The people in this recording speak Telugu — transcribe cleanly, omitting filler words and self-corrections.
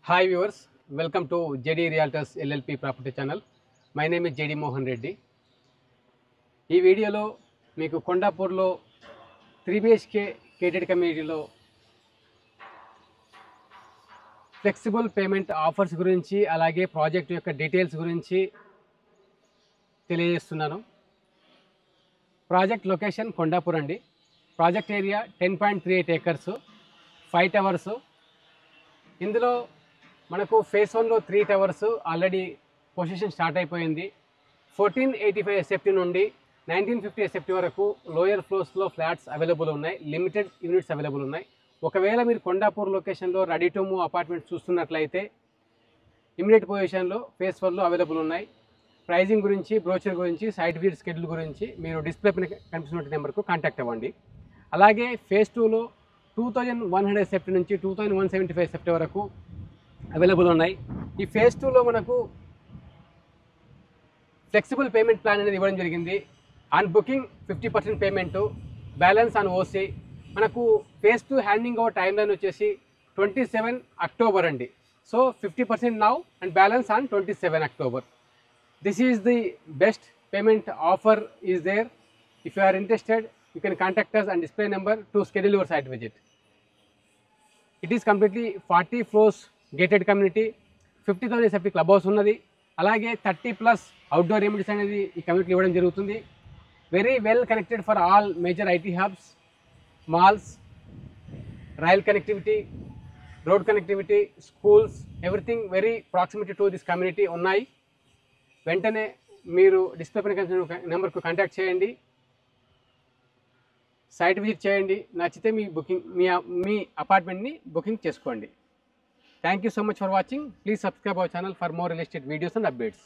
Hi viewers, welcome to JD Realtors LLP Property Channel. My name is JD Mohan Reddy. ఈ వీడియోలో మీకు కొండాపూర్లో 3 BHK కేటెడ్ కమ్యూనిటీలో ఫ్లెక్సిబుల్ పేమెంట్ ఆఫర్స్ గురించి అలాగే ప్రాజెక్ట్ యొక్క డీటెయిల్స్ గురించి తెలియజేస్తున్నాను. ప్రాజెక్ట్ లొకేషన్ కొండాపూర్ అండి. Project area 10.38 acres, 5 towers. ఇందులో మనకు ఫేజ్ 1లో 3 towers ఆల్రెడీ పొజిషన్ స్టార్ట్ అయిపోయింది. 1485 SFT నుండి 1950 SFT వరకు లోయర్ ఫ్లోర్స్లో ఫ్లాట్స్ అవైలబుల్ ఉన్నాయి. లిమిటెడ్ యూనిట్స్ అవైలబుల్ ఉన్నాయి. ఒకవేళ మీరు కొండాపూర్ లొకేషన్లో రెడీ టు మూవ్ అపార్ట్మెంట్స్ చూస్తున్నట్లయితే ఇమీడియట్ పొజిషన్లో ఫేజ్ 1లో అవైలబుల్ ఉన్నాయి. ప్రైజింగ్ గురించి, బ్రోచర్ గురించి, సైట్ విజిట్ స్కెడ్యూల్ గురించి మీరు డిస్ప్లే పైన కనిపిస్తున్న నెంబర్కు కాంటాక్ట్ అవ్వండి. అలాగే ఫేజ్ 2లో 2100 SFT నుంచి 2175 SFT వరకు అవైలబుల్ ఉన్నాయి. ఈ ఫేజ్ 2లో మనకు ఫ్లెక్సిబుల్ పేమెంట్ ప్లాన్ అనేది ఇవ్వడం జరిగింది. On booking 50% payment, balance on OC. మనకు phase 2 handing over timeline వచ్చేసి 27 October అండి. So 50% now and balance on 27 October. This is the best payment offer is there. If you are interested, you can contact us and display number to schedule your site visit. It is completely 40 floors gated community, 50,000 SFT club house ఉన్నది. అలాగే 30+ అవుట్డోర్ రెమెడీస్ అనేది ఈ కమ్యూనిటీ ఇవ్వడం జరుగుతుంది. Very well connected for all major IT hubs, malls, rail connectivity, road connectivity, schools, everything very proximity to this community ఉన్నాయి. వెంటనే మీరు డిస్ప్లే పైన కనిపిస్తున్న నెంబర్కు కాంటాక్ట్ చేయండి, సైట్ విజిట్ చేయండి. నచ్చితే మీ అపార్ట్మెంట్ని బుకింగ్ చేసుకోండి. Thank you so much for watching. Please subscribe our channel for more real estate videos and updates.